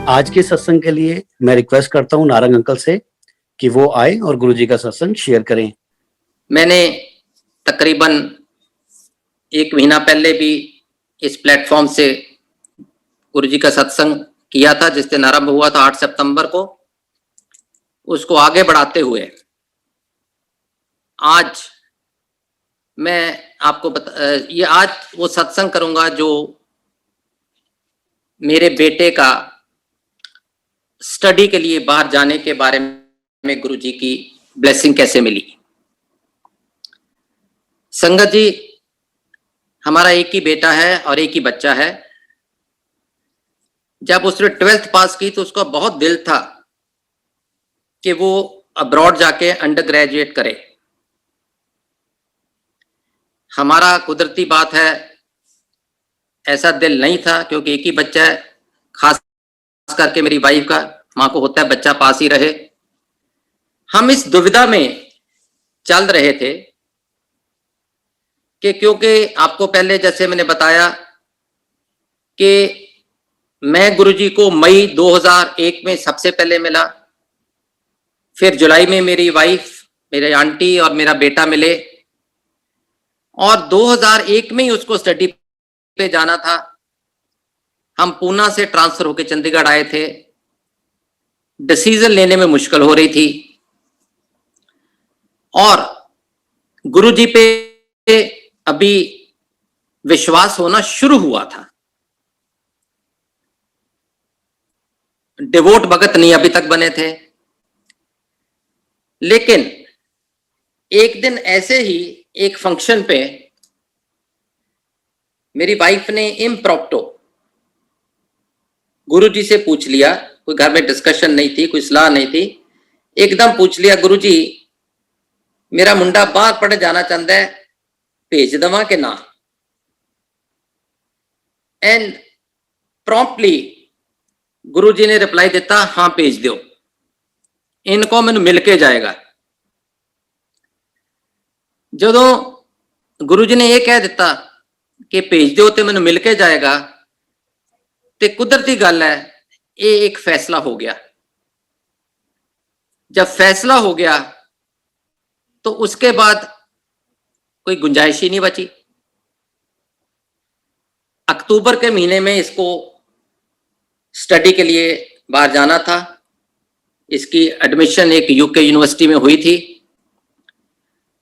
आज के सत्संग के लिए मैं रिक्वेस्ट करता हूँ नारंग अंकल से कि वो आए और गुरुजी का सत्संग शेयर करें। मैंने तकरीबन 1 महीना पहले भी इस प्लेटफॉर्म से गुरुजी का सत्संग किया था, जिस दिन आरंभ हुआ था 8 सितंबर को। उसको आगे बढ़ाते हुए आज मैं आपको ये आज वो सत्संग करूंगा जो मेरे बेटे का स्टडी के लिए बाहर जाने के बारे में गुरुजी की ब्लेसिंग कैसे मिली। संगत जी, हमारा एक ही बेटा है और एक ही बच्चा है। जब उसने 12th पास की तो उसका बहुत दिल था कि वो अब्रॉड जाके अंडर ग्रेजुएट करे। हमारा कुदरती बात है ऐसा दिल नहीं था, क्योंकि एक ही बच्चा है, खास करके मेरी वाइफ का, मां को होता है बच्चा पास ही रहे। हम इस दुविधा में चल रहे थे कि क्योंकि आपको पहले जैसे मैंने बताया कि मैं गुरुजी को मई 2001 में सबसे पहले मिला, फिर जुलाई में मेरी वाइफ, मेरे आंटी और मेरा बेटा मिले, और 2001 में ही उसको स्टडी पे जाना था। हम पूना से ट्रांसफर होकर चंडीगढ़ आए थे। डिसीजन लेने में मुश्किल हो रही थी और गुरुजी पे अभी विश्वास होना शुरू हुआ था। डिवोट भगत नहीं अभी तक बने थे, लेकिन एक दिन ऐसे ही एक फंक्शन पे मेरी वाइफ ने इम्प्रॉप्टो गुरुजी से पूछ लिया, कोई घर में डिस्कशन नहीं थी, कोई सलाह नहीं थी, एकदम पूछ लिया, गुरुजी मेरा मुंडा बाहर पढ़ जाना चाहता है, भेज दवा के ना। एंड प्रॉम्प्टली गुरुजी ने रिप्लाई दिता, हाँ भेज दो, इनको मैनू मिल के जाएगा। जदों गुरुजी ने यह कह दिता कि भेज दो तो मैनू मिल के जाएगा, ते कुदरती गल है ये एक फैसला हो गया। जब फैसला हो गया तो उसके बाद कोई गुंजाइश ही नहीं बची। अक्टूबर के महीने में इसको स्टडी के लिए बाहर जाना था। इसकी एडमिशन एक यूके यूनिवर्सिटी में हुई थी,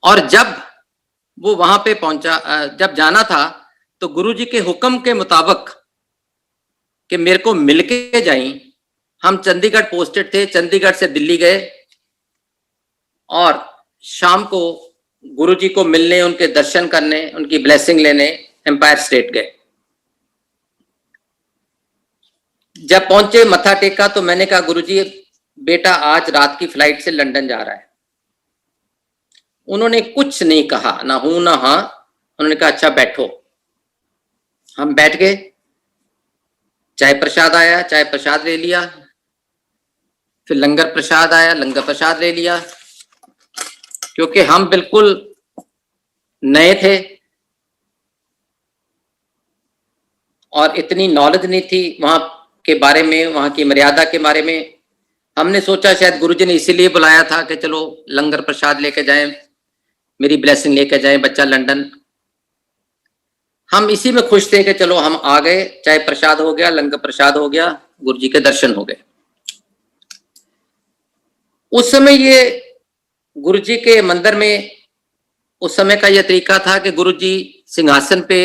और जब वो वहां पे पहुंचा, जब जाना था तो गुरुजी के हुक्म के मुताबिक कि मेरे को मिलके जाएं, हम चंडीगढ़ पोस्टेड थे, चंडीगढ़ से दिल्ली गए और शाम को गुरुजी को मिलने, उनके दर्शन करने, उनकी ब्लेसिंग लेने एम्पायर स्टेट गए। जब पहुंचे, मत्था टेका, तो मैंने कहा गुरुजी बेटा आज रात की फ्लाइट से लंदन जा रहा है। उन्होंने कुछ नहीं कहा, ना हूं ना हां। उन्होंने कहा अच्छा बैठो। हम बैठ गए, चाय प्रसाद आया, चाय प्रसाद ले लिया, फिर लंगर प्रसाद आया, लंगर प्रसाद ले लिया। क्योंकि हम बिल्कुल नए थे और इतनी नॉलेज नहीं थी वहां के बारे में, वहां की मर्यादा के बारे में। हमने सोचा शायद गुरुजी ने इसीलिए बुलाया था कि चलो लंगर प्रसाद लेके जाएं, मेरी ब्लेसिंग लेके जाएं, बच्चा लंदन। हम इसी में खुश थे कि चलो हम आ गए, चाय प्रसाद हो गया, लंगर प्रसाद हो गया, गुरुजी के दर्शन हो गए। उस समय ये गुरुजी के मंदिर में उस समय का यह तरीका था कि गुरुजी सिंहासन पे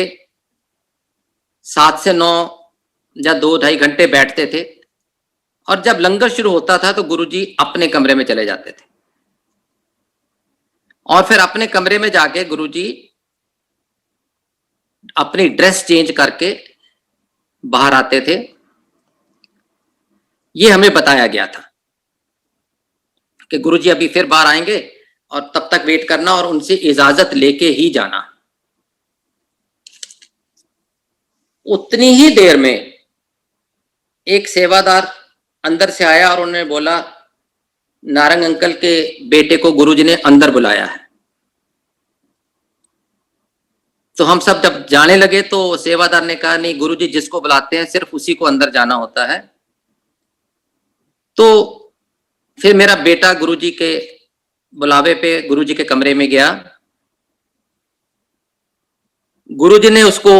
7 से 9 या 2-2.5 घंटे बैठते थे, और जब लंगर शुरू होता था तो गुरुजी अपने कमरे में चले जाते थे, और फिर अपने कमरे में जाके गुरुजी अपनी ड्रेस चेंज करके बाहर आते थे। ये हमें बताया गया था कि गुरुजी अभी फिर बाहर आएंगे और तब तक वेट करना और उनसे इजाजत लेके ही जाना। उतनी ही देर में एक सेवादार अंदर से आया और उन्होंने बोला, नारंग अंकल के बेटे को गुरुजी ने अंदर बुलाया है। तो हम सब जब जाने लगे तो सेवादार ने कहा, नहीं गुरुजी जिसको बुलाते हैं सिर्फ उसी को अंदर जाना होता है, तो फिर मेरा बेटा गुरुजी के बुलावे पे गुरुजी के कमरे में गया। गुरुजी ने उसको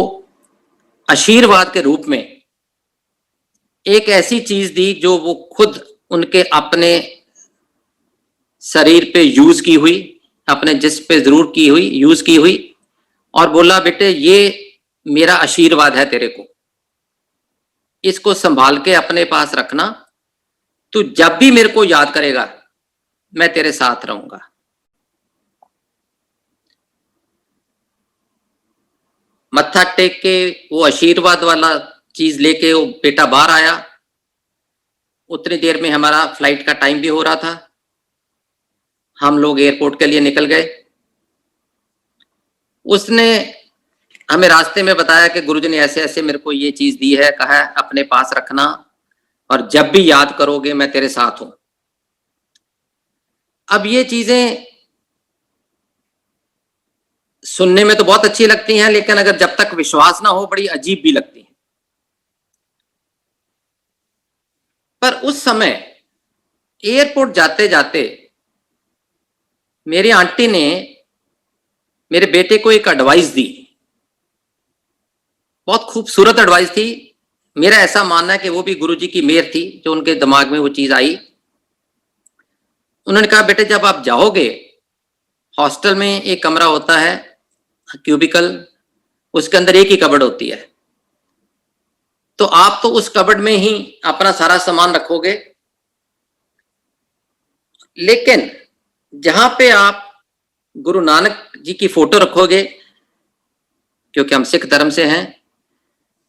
आशीर्वाद के रूप में एक ऐसी चीज दी जो वो खुद उनके अपने शरीर पे यूज की हुई, अपने जिस्म पे जरूर की हुई, यूज की हुई, और बोला बेटे ये मेरा आशीर्वाद है तेरे को, इसको संभाल के अपने पास रखना, तू जब भी मेरे को याद करेगा मैं तेरे साथ रहूंगा। मत्था टेक के वो आशीर्वाद वाला चीज लेके वो बेटा बाहर आया। उतनी देर में हमारा फ्लाइट का टाइम भी हो रहा था, हम लोग एयरपोर्ट के लिए निकल गए। उसने हमें रास्ते में बताया कि गुरुजी ने ऐसे ऐसे मेरे को ये चीज दी है, कहा है अपने पास रखना और जब भी याद करोगे मैं तेरे साथ हूं। अब ये चीजें सुनने में तो बहुत अच्छी लगती हैं, लेकिन अगर जब तक विश्वास ना हो बड़ी अजीब भी लगती हैं। पर उस समय एयरपोर्ट जाते जाते मेरी आंटी ने मेरे बेटे को एक एडवाइस दी, बहुत खूबसूरत एडवाइस थी। मेरा ऐसा मानना है कि वो भी गुरुजी की मेहर थी जो उनके दिमाग में वो चीज आई। उन्होंने कहा बेटे जब आप जाओगे हॉस्टल में एक कमरा होता है क्यूबिकल, उसके अंदर एक ही कबर्ड होती है, तो आप तो उस कबर्ड में ही अपना सारा सामान रखोगे, लेकिन जहां पे आप गुरु नानक जी की फोटो रखोगे, क्योंकि हम सिख धर्म से हैं,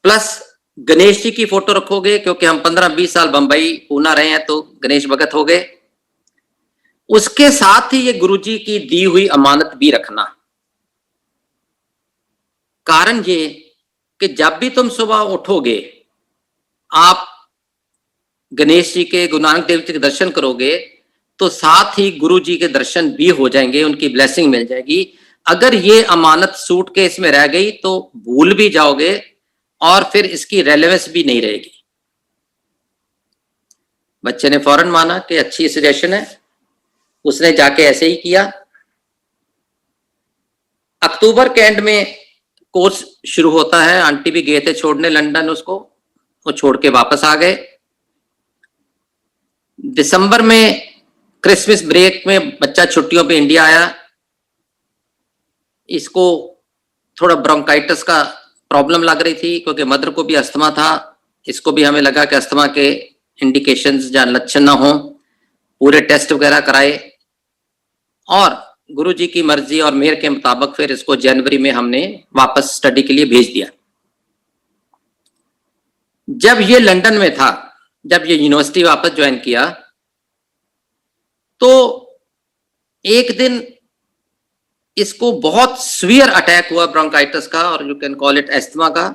प्लस गणेश जी की फोटो रखोगे, क्योंकि हम 15-20 साल बंबई पूना रहे हैं तो गणेश भगत हो गए, उसके साथ ही ये गुरुजी की दी हुई अमानत भी रखना। कारण ये कि जब भी तुम सुबह उठोगे आप गणेश जी के, गुरु नानक देव जी के दर्शन करोगे तो साथ ही गुरु जी के दर्शन भी हो जाएंगे, उनकी ब्लेसिंग मिल जाएगी। अगर ये अमानत सूटकेस में रह गई तो भूल भी जाओगे और फिर इसकी रेलेवेंस भी नहीं रहेगी। बच्चे ने फौरन माना कि अच्छी सजेशन है, उसने जाके ऐसे ही किया। अक्टूबर के एंड में कोर्स शुरू होता है, आंटी भी गए थे छोड़ने लंदन उसको, वो छोड़ के वापस आ गए। दिसंबर में क्रिसमस ब्रेक में बच्चा छुट्टियों पे इंडिया आया। इसको थोड़ा ब्रोंकाइटिस का प्रॉब्लम लग रही थी क्योंकि मदर को भी अस्थमा था, इसको भी हमें लगा कि अस्थमा के इंडिकेशंस या लक्षण ना हो। पूरे टेस्ट वगैरह कराए और गुरुजी की मर्जी और मेहर के मुताबिक फिर इसको जनवरी में हमने वापस स्टडी के लिए भेज दिया। जब ये लंदन में था, जब ये यूनिवर्सिटी वापस ज्वाइन किया, तो एक दिन इसको बहुत सीवियर अटैक हुआ ब्रोंकाइटिस का, और you can call it asthma का,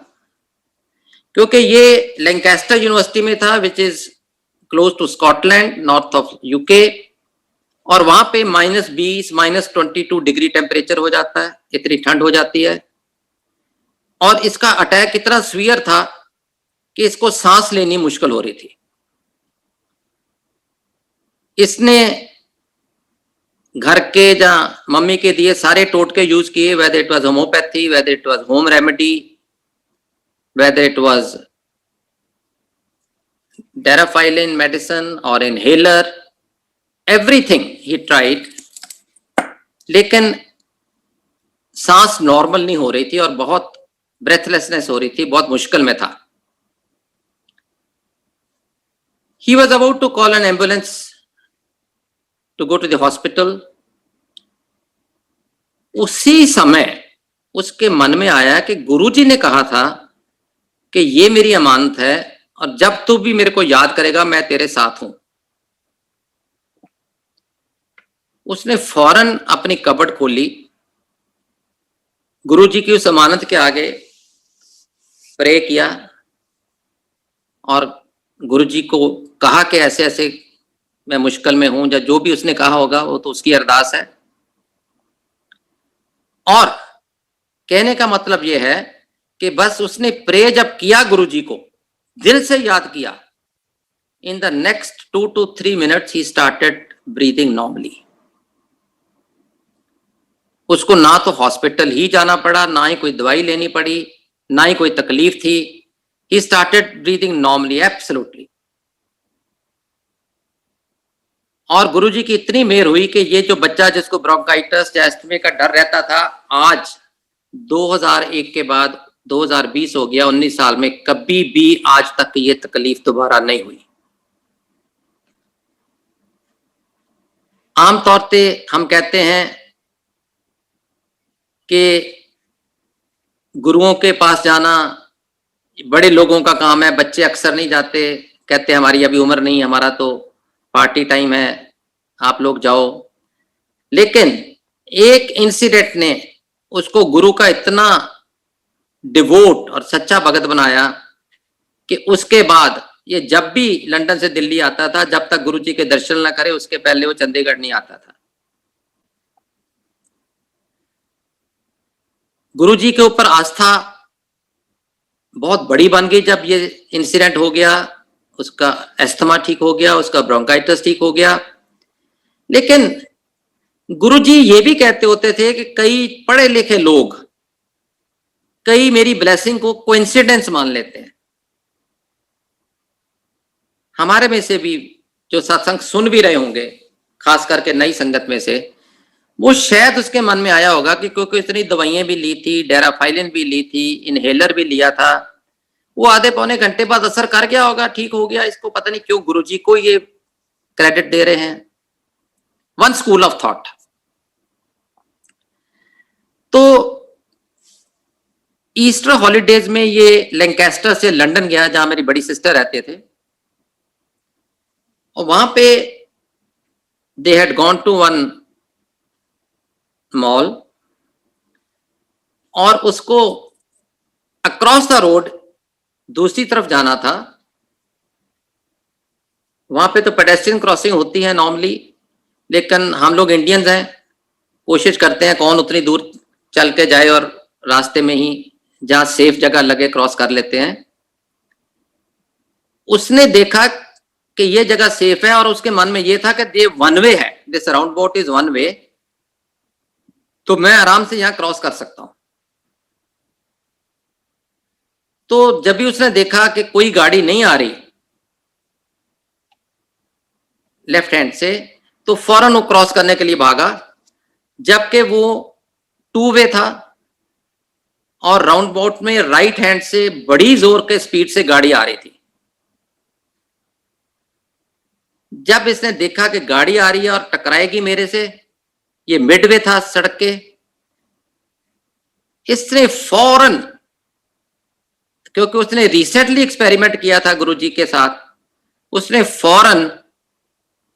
क्योंकि ये लैंकास्टर यूनिवर्सिटी में था which is close to Scotland, north of UK, और वहां पे -20 -22 डिग्री टेम्परेचर हो जाता है, इतनी ठंड हो जाती है। और इसका अटैक इतना सीवियर था कि इसको सांस लेनी मुश्किल हो रही थी। इसने घर के जहां मम्मी के दिए सारे टोटके यूज किए, whether it was homeopathy, whether it was home remedy, whether it was Deriphyllin medicine और इनहेलर, एवरीथिंग ही ट्राइड, लेकिन सांस नॉर्मल नहीं हो रही थी और बहुत ब्रेथलेसनेस हो रही थी, बहुत मुश्किल में था। He was about to call an ambulance to go to the hospital. उसी समय उसके मन में आया कि गुरुजी ने कहा था कि ये मेरी अमानत है और जब तू भी मेरे को याद करेगा मैं तेरे साथ हूं। उसने फौरन अपनी कबर्ड खोली, गुरुजी की उस अमानत के आगे प्रे किया और गुरुजी को कहा कि ऐसे ऐसे मैं मुश्किल में हूं, या जो भी उसने कहा होगा वो तो उसकी अरदास है। और कहने का मतलब यह है कि बस उसने प्रे जब किया, गुरुजी को दिल से याद किया, In the next 2 to 3 minutes, he started breathing normally. उसको ना तो हॉस्पिटल ही जाना पड़ा, ना ही कोई दवाई लेनी पड़ी, ना ही कोई तकलीफ थी. He started breathing normally, absolutely. और गुरुजी की इतनी मेहर हुई कि ये जो बच्चा जिसको ब्रोंकाइटिस या अस्थमा का डर रहता था, आज 2001 के बाद 2020 हो गया, 19 साल में कभी भी आज तक ये तकलीफ दोबारा नहीं हुई. आमतौर पे हम कहते हैं कि गुरुओं के पास जाना बड़े लोगों का काम है, बच्चे अक्सर नहीं जाते, कहते हैं हमारी अभी उम्र नहीं, हमारा तो पार्टी टाइम है, आप लोग जाओ. लेकिन एक इंसिडेंट ने उसको गुरु का इतना डिवोट और सच्चा भगत बनाया कि उसके बाद ये जब भी लंदन से दिल्ली आता था, जब तक गुरुजी के दर्शन ना करे उसके पहले वो चंडीगढ़ नहीं आता था. गुरुजी के ऊपर आस्था बहुत बड़ी बन गई जब ये इंसिडेंट हो गया. उसका अस्थमा ठीक हो गया, उसका ब्रोंकाइटिस ठीक हो गया. लेकिन गुरुजी ये भी कहते होते थे कि कई पढ़े लिखे लोग कई मेरी ब्लेसिंग को कोइंसिडेंस मान लेते हैं. हमारे में से भी जो सत्संग सुन भी रहे होंगे, खास करके नई संगत में से, वो शायद उसके मन में आया होगा कि क्योंकि इतनी दवाइयां भी ली थी, डेराफाइलिन भी ली थी, इनहेलर भी लिया था, वो आधे पौने घंटे बाद असर कर गया होगा, ठीक हो गया. इसको पता नहीं क्यों गुरुजी को ये क्रेडिट दे रहे हैं. One school of thought. तो ईस्टर हॉलीडेज में ये लैंकेस्टर से लंदन गया, जहां मेरी बड़ी सिस्टर रहते थे, और वहां पे they had gone to one mall, और उसको अक्रॉस द रोड दूसरी तरफ जाना था. वहां पे तो पेडेस्ट्रियन क्रॉसिंग होती है नॉर्मली, लेकिन हम लोग इंडियंस हैं, कोशिश करते हैं कौन उतनी दूर चल के जाए और रास्ते में ही जहां सेफ जगह लगे क्रॉस कर लेते हैं. उसने देखा कि ये जगह सेफ है और उसके मन में ये था कि ये वन वे है, this round boat is one way, तो मैं आराम से यहां क्रॉस कर सकता हूं. तो जब भी उसने देखा कि कोई गाड़ी नहीं आ रही लेफ्ट हैंड से, तो फौरन वो क्रॉस करने के लिए भागा, जबकि वो टू वे था और राउंड बोट में राइट हैंड से बड़ी जोर के स्पीड से गाड़ी आ रही थी. जब इसने देखा कि गाड़ी आ रही है और टकराएगी मेरे से, ये मिडवे था सड़क के, इसने फौरन, क्योंकि उसने रिसेंटली एक्सपेरिमेंट किया था गुरुजी के साथ, उसने फौरन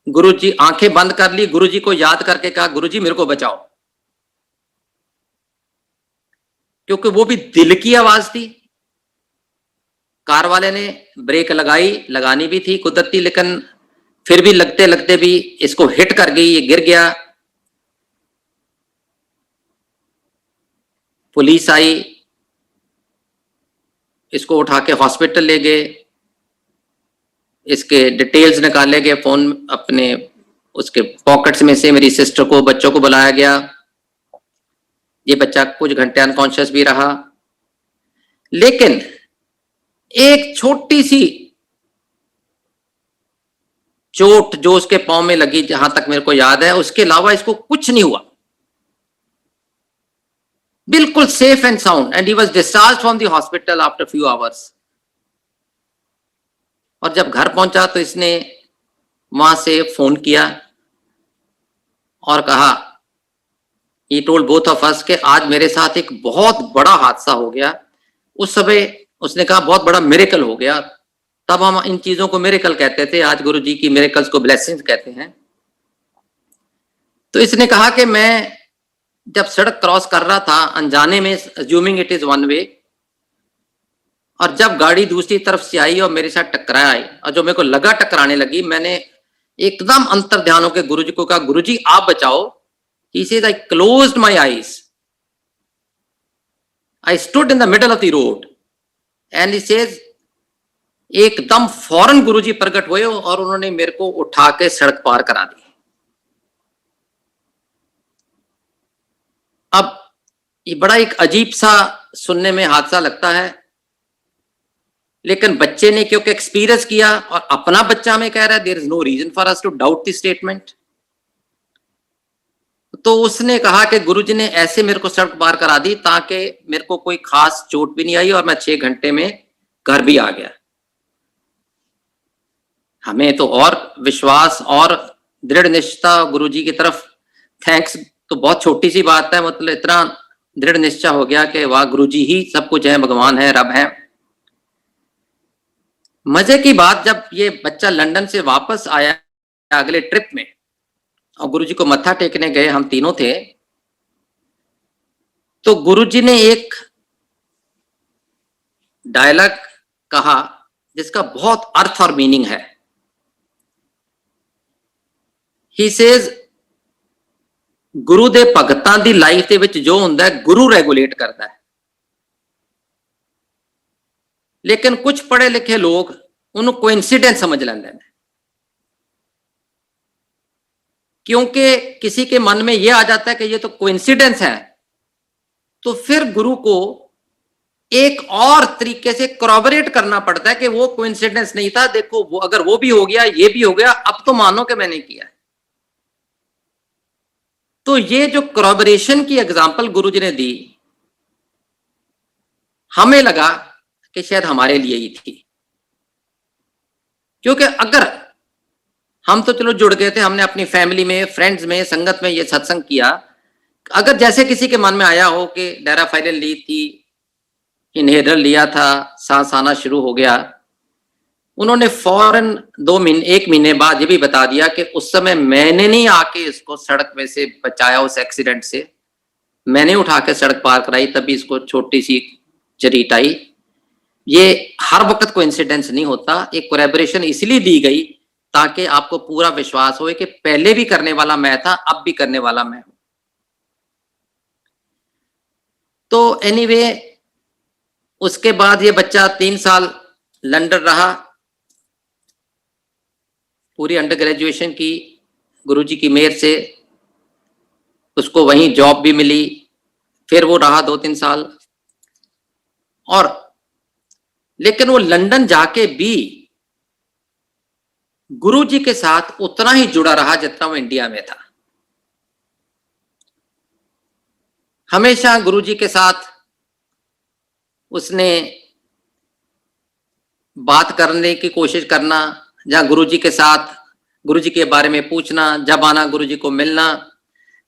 गुरुजी आंखें बंद कर ली, गुरुजी को याद करके कहा गुरुजी मेरे को बचाओ. क्योंकि वो भी दिल की आवाज थी. कार वाले ने ब्रेक लगानी भी थी कुदरती, लेकिन फिर भी लगते लगते भी इसको हिट कर गई, ये गिर गया. पुलिस आई, इसको उठा के हॉस्पिटल ले गए, इसके डिटेल्स निकाले गए, फोन अपने उसके पॉकेट्स में से मेरी सिस्टर को, बच्चों को बुलाया गया. ये बच्चा कुछ घंटे अनकॉन्शियस भी रहा, लेकिन एक छोटी सी चोट जो उसके पांव में लगी, जहां तक मेरे को याद है, उसके अलावा इसको कुछ नहीं हुआ. बिल्कुल safe and sound, and he was discharge from the hospital after few hours. और जब घर पहुंचा तो इसने वहां से फोन किया और कहा, he told both of us कि आज मेरे साथ एक बहुत बड़ा हादसा हो गया. उस समय उसने कहा बहुत बड़ा मिरेकल हो गया. तब हम इन चीजों को मिरेकल कहते थे, आज गुरुजी की मिरेकल्स को ब्लेसिंग्स कहते हैं. तो इसने कहा कि मैं जब सड़क क्रॉस कर रहा था अनजाने में, assuming it is one way, और जब गाड़ी दूसरी तरफ से आई और मेरे साथ टकराई, और जो मेरे को लगा टकराने लगी, मैंने एकदम अंतर ध्यान होकर गुरुजी को कहा गुरुजी आप बचाओ. He says, I closed my eyes. I stood in the middle of the road. And he says, एकदम फौरन गुरुजी प्रकट हुए और उन्होंने मेरे को उठा के सड़क पार करा दी। अब ये बड़ा एक अजीब सा सुनने में हादसा लगता है, लेकिन बच्चे ने क्योंकि एक्सपीरियंस किया और अपना बच्चा में कह रहा है, there is no reason for us to doubt the statement. तो उसने कहा कि गुरुजी ने ऐसे मेरे को सड़क पार करा दी ताकि मेरे को कोई खास चोट भी नहीं आई और मैं 6 घंटे में घर भी आ गया। हमें तो और विश्वास और दृढ़ निष्ठा गुरुजी की तरफ, थैंक्स तो बहुत छोटी सी बात है, मतलब इतना दृढ़ निश्चय हो गया कि वाह गुरुजी ही सब कुछ है, भगवान है, रब है। मजे की बात, जब ये बच्चा लंदन से वापस आया अगले ट्रिप में और गुरुजी को मत्था टेकने गए, हम तीनों थे, तो गुरुजी ने एक डायलॉग कहा जिसका बहुत अर्थ और मीनिंग है। ही सेज, गुरु दे भगतां दी लाइफ दे विच जो हुंदा है गुरु रेगुलेट करता है, लेकिन कुछ पढ़े लिखे लोग उन्हें कोइंसिडेंस समझ लेंदे ने, क्योंकि किसी के मन में यह आ जाता है कि ये तो कोइंसिडेंस है, तो फिर गुरु को एक और तरीके से corroborate करना पड़ता है कि वो कोइंसिडेंस नहीं था, देखो वो अगर वो भी हो गया, ये भी हो गया, अब तो मानो कि मैंने किया है। तो ये जो corroboration की एग्जांपल गुरुजी ने दी, हमें लगा कि शायद हमारे लिए ही थी, क्योंकि अगर हम तो चलो जुड़ गए थे, हमने अपनी फैमिली में, फ्रेंड्स में, संगत में ये सत्संग किया, अगर जैसे किसी के मन में आया हो कि डेराफाइलिन ली थी, इनहेलर लिया था, सांस आना शुरू हो गया, उन्होंने फौरन 1 महीने बाद ये भी बता दिया कि उस समय मैंने नहीं आके इसको सड़क में से बचाया, उस एक्सीडेंट से मैंने उठा के सड़क पार कराई, तभी इसको छोटी सी चरीट आई। ये हर वक्त कोइंसिडेंस नहीं होता, एक कोलैबोरेशन इसलिए दी गई ताकि आपको पूरा विश्वास हो कि पहले भी करने वाला मैं था, अब भी करने वाला मैं हूं। तो एनीवे, उसके बाद ये बच्चा 3 साल लंदन रहा, पूरी अंडर ग्रेजुएशन की, गुरुजी की मेहर से उसको वहीं जॉब भी मिली, फिर वो रहा 2-3 साल, और लेकिन वो लंदन जाके भी गुरुजी के साथ उतना ही जुड़ा रहा जितना वो इंडिया में था। हमेशा गुरुजी के साथ उसने बात करने की कोशिश करना, जहां गुरुजी के साथ गुरुजी के बारे में पूछना, जब आना गुरुजी को मिलना,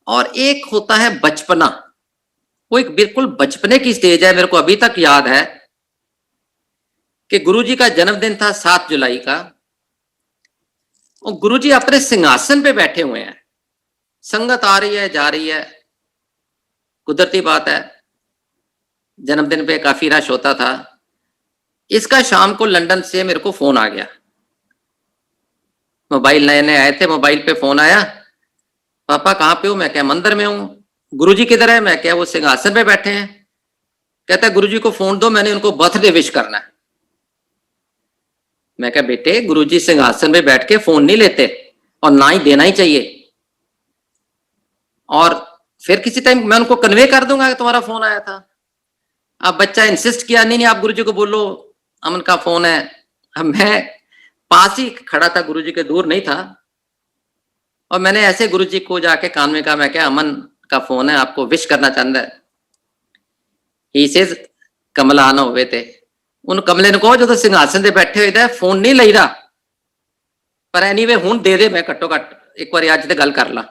और एक होता है बचपना, वो एक बिल्कुल बचपने की स्टेज है। मेरे को अभी तक याद है कि गुरुजी का जन्मदिन था 7 जुलाई का, और गुरुजी अपने सिंहासन पे बैठे हुए हैं, संगत आ रही है, जा रही है, कुदरती बात है, जन्मदिन पे काफी रश होता था। इसका शाम को लंदन से मेरे को फोन आ गया, मोबाइल नए नए आए थे, मोबाइल पे फोन आया, पापा कहाँ पे हो? मैं क्या मंदिर में हूँ। गुरुजी किधर है? मैं क्या वो सिंहासन पे बैठे हैं। कहता है गुरुजी को फोन दो, मैंने उनको बर्थडे विश करना है। मैं क्या बेटे, गुरुजी सिंहासन पे बैठ के फोन नहीं लेते और ना ही देना ही चाहिए, और फिर किसी टाइम मैं उनको कन्वे कर दूंगा कि तुम्हारा फोन आया था। अब बच्चा इंसिस्ट किया, नहीं नहीं आप गुरुजी को बोलो अमन का फोन है। अब मैं पास ही खड़ा था, गुरुजी के दूर नहीं था, और मैंने ऐसे गुरुजी को जाके कान में कहा, मैं क्या अमन का फोन है, आपको विश करना चाहता है। ही सेज कमला आना हुए थे, उन कमले ने कहो जो तो सिंहासन से बैठे हुए थे, फोन नहीं लई रहा, पर एनीवे हुण दे दे, मैं घट्टो घट एक बार अज ते गल कर ला।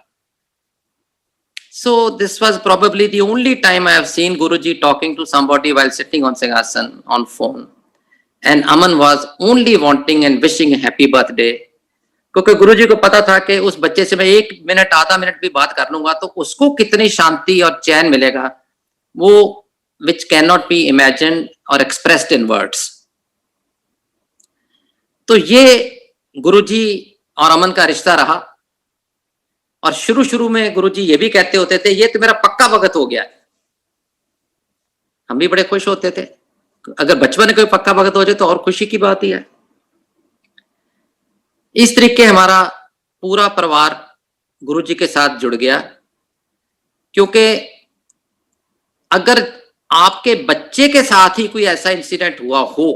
So this was probably the only time I have seen Guruji talking to somebody while sitting on Singhasan on phone, and Aman was only wanting and wishing a happy birthday, क्योंकि गुरुजी को पता था कि उस बच्चे से मैं 1 मिनट आधा मिनट भी बात कर लूंगा तो उसको कितनी शांति और चैन मिलेगा, वो which cannot be imagined or expressed in words। तो ये गुरुजी और अमन का रिश्ता रहा, और शुरू में गुरुजी ये भी कहते होते थे, ये तो मेरा पक्का भगत हो गया है। हम भी बड़े खुश होते थे, अगर बचपन में कोई पक्का भगत हो जाए तो और खुशी की बात ही है। इस तरीके हमारा पूरा परिवार गुरुजी के साथ जुड़ गया, क्योंकि अगर आपके बच्चे के साथ ही कोई ऐसा इंसिडेंट हुआ हो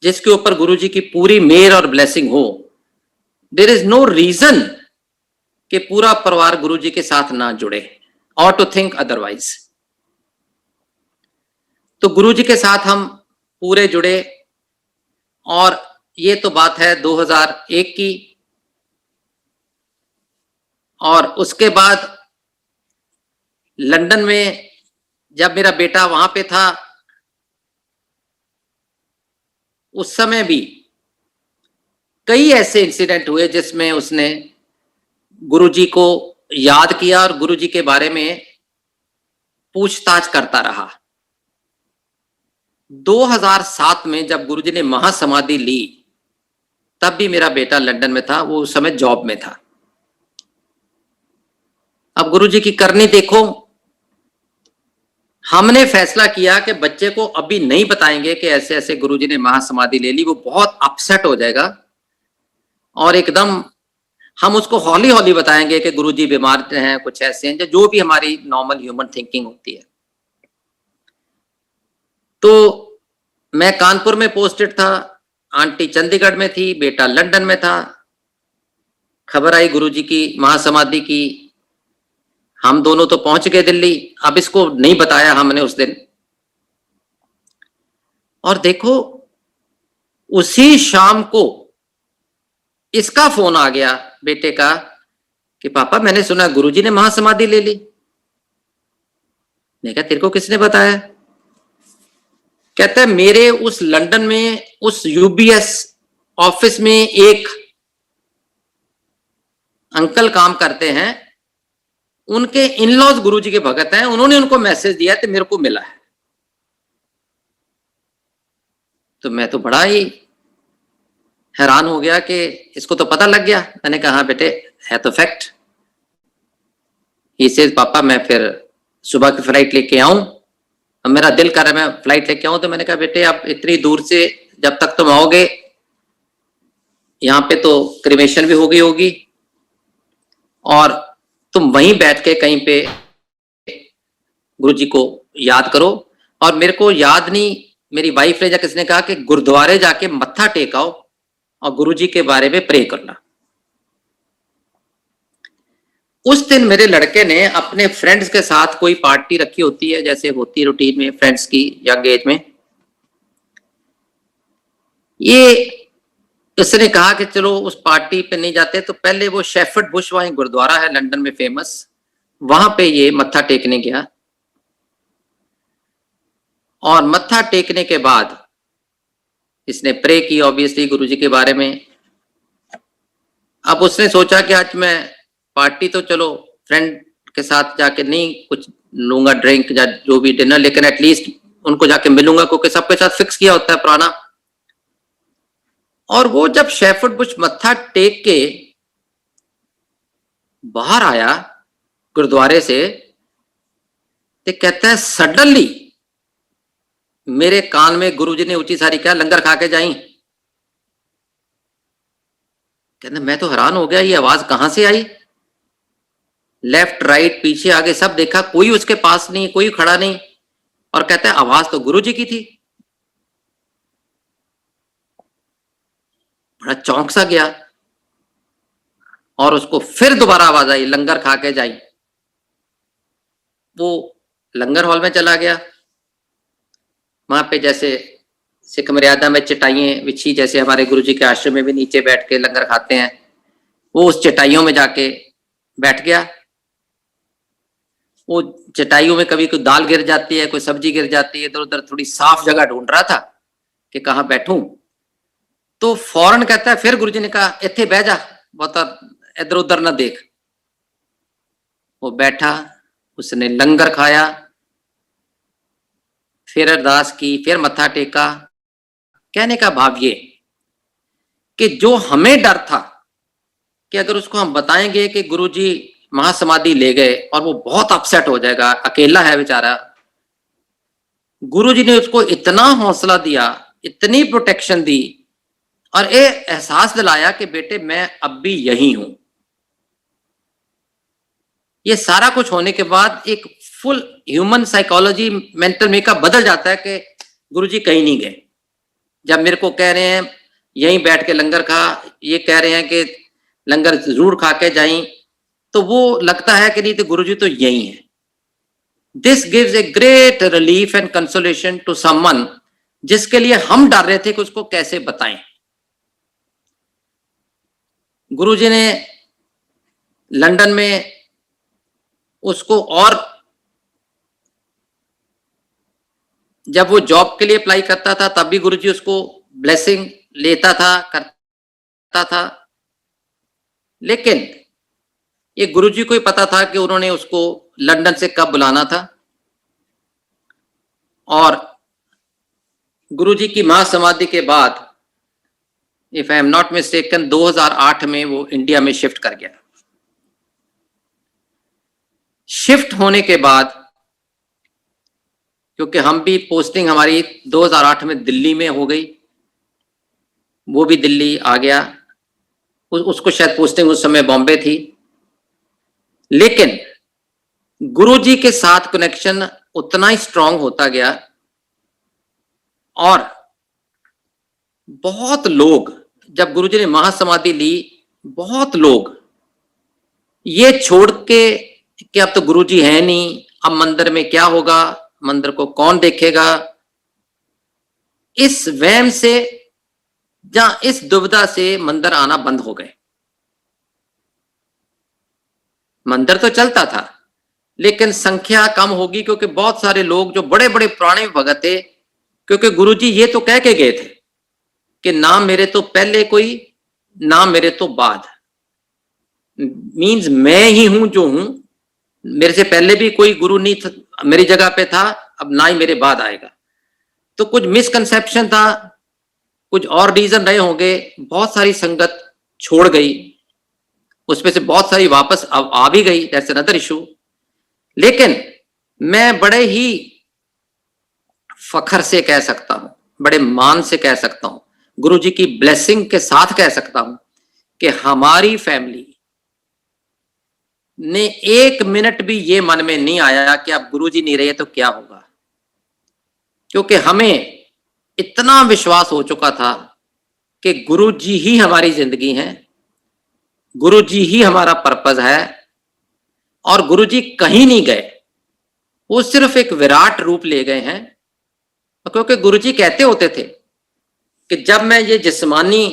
जिसके ऊपर गुरुजी की पूरी मेहर और ब्लेसिंग हो, देयर इज नो रीजन कि पूरा परिवार गुरुजी के साथ ना जुड़े और टू थिंक अदरवाइज। तो गुरुजी के साथ हम पूरे जुड़े, और ये तो बात है 2001 की। और उसके बाद लंदन में जब मेरा बेटा वहां पे था, उस समय भी कई ऐसे इंसिडेंट हुए जिसमें उसने गुरुजी को याद किया और गुरुजी के बारे में पूछताछ करता रहा। 2007 में जब गुरुजी ने महासमाधि ली, तब भी मेरा बेटा लंदन में था, वो उस समय जॉब में था। अब गुरुजी की करनी देखो, हमने फैसला किया कि बच्चे को अभी नहीं बताएंगे कि ऐसे ऐसे गुरुजी ने महासमाधि ले ली, वो बहुत अपसेट हो जाएगा, और एकदम हम उसको हौली हौली बताएंगे कि गुरुजी बीमार हैं, कुछ ऐसे हैं, जो भी हमारी नॉर्मल ह्यूमन थिंकिंग होती है। तो मैं कानपुर में पोस्टेड था, आंटी चंडीगढ़ में थी, बेटा लंदन में था। खबर आई गुरुजी की महासमाधि की, हम दोनों तो पहुंच गए दिल्ली। अब इसको नहीं बताया हमने उस दिन, और देखो उसी शाम को इसका फोन आ गया बेटे का कि पापा मैंने सुना गुरुजी ने महासमाधि ले ली। मैं कहा तेरे को किसने बताया? कहता है मेरे उस लंदन में उस यूबीएस ऑफिस में एक अंकल काम करते हैं, उनके इन-लॉज गुरुजी के भगत हैं, उन्होंने उनको मैसेज दिया तो मेरे को मिला है। तो मैं तो बड़ा ही हैरान हो गया कि इसको तो पता लग गया। मैंने कहा हाँ बेटे, है तो फैक्ट। ही सेज पापा मैं फिर सुबह की फ्लाइट लेके आऊं, अब मेरा दिल कर रहा है मैं फ्लाइट लेके आऊं। तो मैंने कहा बेटे आप इतनी दूर से जब तक तुम आओगे, यहाँ पे तो क्रिमेशन भी हो गई होगी, और तुम वहीं बैठ के कहीं पे गुरुजी को याद करो। और मेरे को याद नहीं, मेरी वाइफ ने या किसने कहा कि गुरुद्वारे जाके मत्था टेकाओ और गुरुजी के बारे में प्रे करना। उस दिन मेरे लड़के ने अपने फ्रेंड्स के साथ कोई पार्टी रखी होती है, जैसे होती है रूटीन में फ्रेंड्स की यंग एज में, ये उसने कहा कि चलो उस पार्टी पे नहीं जाते, तो पहले वो शेफर्ड बुश वहीं गुरुद्वारा है लंदन में फेमस, वहां पे ये मत्था टेकने गया। और मत्था टेकने के बाद इसने प्रे की ऑब्वियसली गुरुजी के बारे में। अब उसने सोचा कि आज मैं पार्टी तो चलो फ्रेंड के साथ जाके नहीं कुछ लूंगा, ड्रिंक या जो भी डिनर, लेकिन एटलीस्ट उनको जाके मिलूंगा, क्योंकि सबके साथ फिक्स किया होता है पुराना। और वो जब शेफर्ड बुश मत्था टेक के बाहर आया गुरुद्वारे से, तो कहता है सडनली मेरे कान में गुरुजी ने ऊंची सारी क्या लंगर खा के जाई। कहते मैं तो हैरान हो गया, ये आवाज कहां से आई। लेफ्ट राइट पीछे आगे सब देखा, कोई उसके पास नहीं, कोई खड़ा नहीं, और कहता है आवाज तो गुरुजी की थी। बड़ा चौंक सा गया, और उसको फिर दोबारा आवाज आई लंगर खा के जाई। वो लंगर हॉल में चला गया, वहां पे जैसे सिख मर्यादा में चटाइयां बिछी, जैसे हमारे गुरुजी के आश्रम में भी नीचे बैठ के लंगर खाते हैं, वो उस चटाइयों में जाके बैठ गया। वो चटाइयों में कभी कोई दाल गिर जाती है, कोई सब्जी गिर जाती है, इधर उधर थोड़ी साफ जगह ढूंढ रहा था कि कहाँ बैठूं। तो फौरन कहता है, फिर गुरुजी ने कहा इत्थे बह जा, बहुत इधर उधर ना देख। वो बैठा, उसने लंगर खाया, फिर अरदास की, फिर मत्था टेका। कहने का भाव ये कि जो हमें डर था कि अगर उसको हम बताएंगे कि गुरुजी महासमाधि ले गए और वो बहुत अपसेट हो जाएगा, अकेला है बेचारा, गुरुजी ने उसको इतना हौसला दिया, इतनी प्रोटेक्शन दी, और ये एहसास दिलाया कि बेटे मैं अब भी यही हूं। ये सारा कुछ होने के बाद एक full human psychology, mental makeup बदल जाता है कि गुरुजी कहीं नहीं गए। जब मेरे को कह रहे हैं यहीं बैठ के लंगर खा, ये कह रहे हैं कि लंगर जरूर खा के जाएं, तो वो लगता है कि नहीं तो गुरुजी तो यही है। This gives a great relief and consolation to someone जिसके लिए हम डर रहे थे कि उसको कैसे बताएं। गुरुजी ने लंदन में उसको, और जब वो जॉब के लिए अप्लाई करता था तब भी गुरुजी उसको ब्लेसिंग लेता था, करता था। लेकिन ये गुरुजी को ही पता था कि उन्होंने उसको लंदन से कब बुलाना था। और गुरुजी की महासमाधि के बाद, if I am not mistaken, 2008 में वो इंडिया में शिफ्ट कर गया। शिफ्ट होने के बाद, क्योंकि हम भी पोस्टिंग हमारी 2008 में दिल्ली में हो गई, वो भी दिल्ली आ गया। उसको शायद पोस्टिंग उस समय बॉम्बे थी। लेकिन गुरुजी के साथ कनेक्शन उतना ही स्ट्रांग होता गया और बहुत लोग, जब गुरुजी ने महासमाधि ली, बहुत लोग ये छोड़ के कि अब तो गुरुजी है नहीं, अब मंदिर में क्या होगा, मंदिर को कौन देखेगा, इस वहम से या इस दुविधा से मंदिर आना बंद हो गए। मंदिर तो चलता था लेकिन संख्या कम होगी, क्योंकि बहुत सारे लोग जो बड़े बड़े पुराने भगत थे, क्योंकि गुरुजी ये तो कह के गए थे कि ना मेरे तो पहले कोई, ना मेरे तो बाद, मींस मैं ही हूं जो हूं, मेरे से पहले भी कोई गुरु नहीं था, मेरी जगह पे था, अब ना ही मेरे बाद आएगा। तो कुछ मिसकंसेप्शन था, कुछ और रीजन रहे होंगे, बहुत सारी संगत छोड़ गई, उसमें से बहुत सारी वापस आ भी गई, दैट्स अनदर इशू। लेकिन मैं बड़े ही फखर से कह सकता हूं, बड़े मान से कह सकता हूं, गुरुजी की ब्लेसिंग के साथ कह सकता हूं कि हमारी फैमिली ने एक मिनट भी ये मन में नहीं आया कि अब गुरुजी नहीं रहे तो क्या होगा, क्योंकि हमें इतना विश्वास हो चुका था कि गुरुजी ही हमारी जिंदगी है, गुरुजी ही हमारा पर्पस है, और गुरुजी कहीं नहीं गए, वो सिर्फ एक विराट रूप ले गए हैं। क्योंकि गुरुजी कहते होते थे कि जब मैं ये जिस्मानी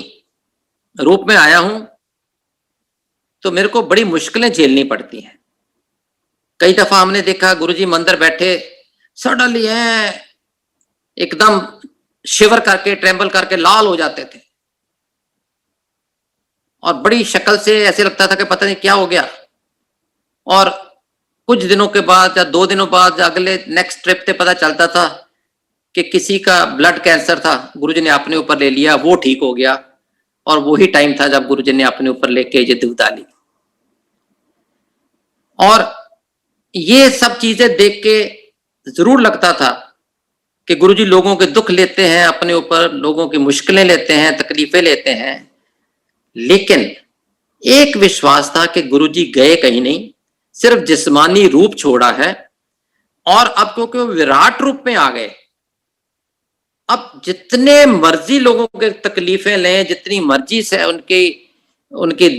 रूप में आया हूं तो मेरे को बड़ी मुश्किलें झेलनी पड़ती हैं। कई दफा हमने देखा गुरुजी मंदिर बैठे, सडनली है एकदम शिवर करके, ट्रेम्बल करके लाल हो जाते थे और बड़ी शक्ल से ऐसे लगता था कि पता नहीं क्या हो गया। और कुछ दिनों के बाद या 2 दिनों बाद अगले नेक्स्ट ट्रिप पे पता चलता था कि किसी का ब्लड कैंसर था, गुरुजी ने अपने ऊपर ले लिया, वो ठीक हो गया। और वही टाइम था जब गुरुजी ने अपने ऊपर लेके ये दुविधा ली। और ये सब चीजें देख के जरूर लगता था कि गुरुजी लोगों के दुख लेते हैं अपने ऊपर, लोगों की मुश्किलें लेते हैं, तकलीफें लेते हैं। लेकिन एक विश्वास था कि गुरुजी गए कहीं नहीं, सिर्फ जिस्मानी रूप छोड़ा है, और अब क्योंकि वो विराट रूप में आ गए, अब जितने मर्जी लोगों के तकलीफें लें, जितनी मर्जी से उनकी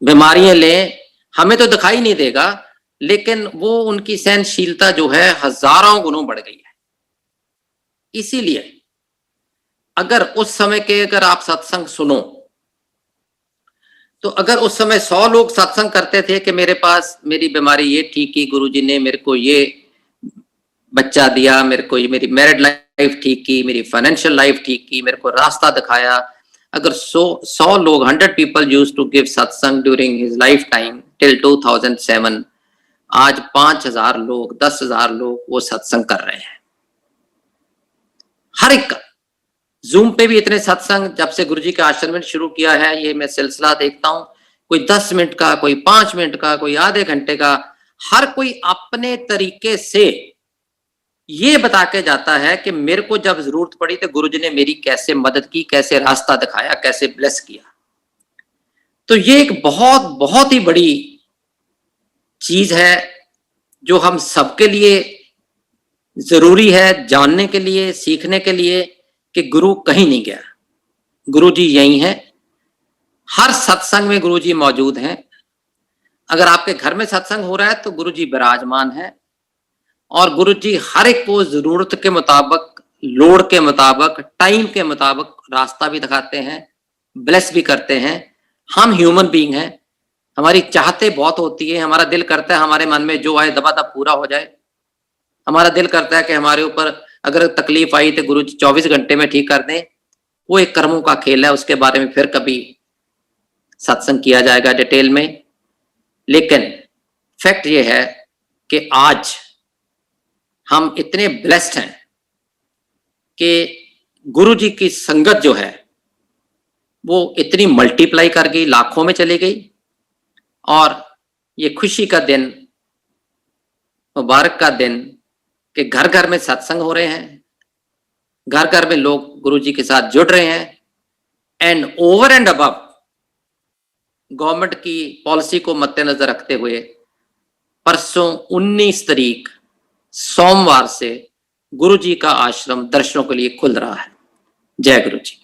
बीमारियां लें, हमें तो दिखाई नहीं देगा, लेकिन वो उनकी सहनशीलता जो है हजारों गुणों बढ़ गई है। इसीलिए अगर उस समय के अगर आप सत्संग सुनो, तो अगर उस समय 100 लोग सत्संग करते थे कि मेरे पास मेरी बीमारी ये ठीक की, गुरुजी ने मेरे को ये बच्चा दिया, मेरे को ये मेरी मैरिड लाइफ ठीक की, मेरी फाइनेंशियल लाइफ ठीक की, मेरे को रास्ता दिखाया, अगर 100 लोग 100 people used to give satsang during his lifetime till 2007, आज 5,000 लोग, 10,000 लोग वो सत्संग कर रहे हैं। हर एक का जूम पे भी इतने सत्संग जब से गुरुजी के आश्रम में शुरू किया है, ये मैं सिलसिला देखता हूं, कोई 10 मिनट का, कोई 5 मिनट का, कोई आधे घंटे का, हर कोई अपने तरीके से ये बता के जाता है कि मेरे को जब जरूरत पड़ी तो गुरुजी ने मेरी कैसे मदद की, कैसे रास्ता दिखाया, कैसे ब्लेस किया। तो ये एक बहुत बहुत ही बड़ी चीज है जो हम सबके लिए जरूरी है जानने के लिए, सीखने के लिए, कि गुरु कहीं नहीं गया, गुरु जी यही हैं। हर सत्संग में गुरु जी मौजूद हैं। अगर आपके घर में सत्संग हो रहा है तो गुरु जी विराजमान है, और गुरु जी हर एक को जरूरत के मुताबिक, लोड के मुताबिक, टाइम के मुताबिक रास्ता भी दिखाते हैं, ब्लेस भी करते हैं। हम ह्यूमन बीइंग हैं, हमारी चाहते बहुत होती है, हमारा दिल करता है हमारे मन में जो आए दबादब पूरा हो जाए। हमारा दिल करता है कि हमारे ऊपर अगर तकलीफ आई तो गुरु जी 24 घंटे में ठीक कर दें। वो एक कर्मों का खेल है, उसके बारे में फिर कभी सत्संग किया जाएगा डिटेल में। लेकिन फैक्ट ये है कि आज हम इतने ब्लेस्ड हैं कि गुरु जी की संगत जो है वो इतनी मल्टीप्लाई कर गई, लाखों में चली गई। और ये खुशी का दिन, मुबारक का दिन कि घर घर में सत्संग हो रहे हैं, घर घर में लोग गुरु जी के साथ जुड़ रहे हैं। And over and above government की पॉलिसी को मद्देनजर रखते हुए परसों 19 तारीख सोमवार से गुरु जी का आश्रम दर्शनों के लिए खुल रहा है। जय गुरु जी।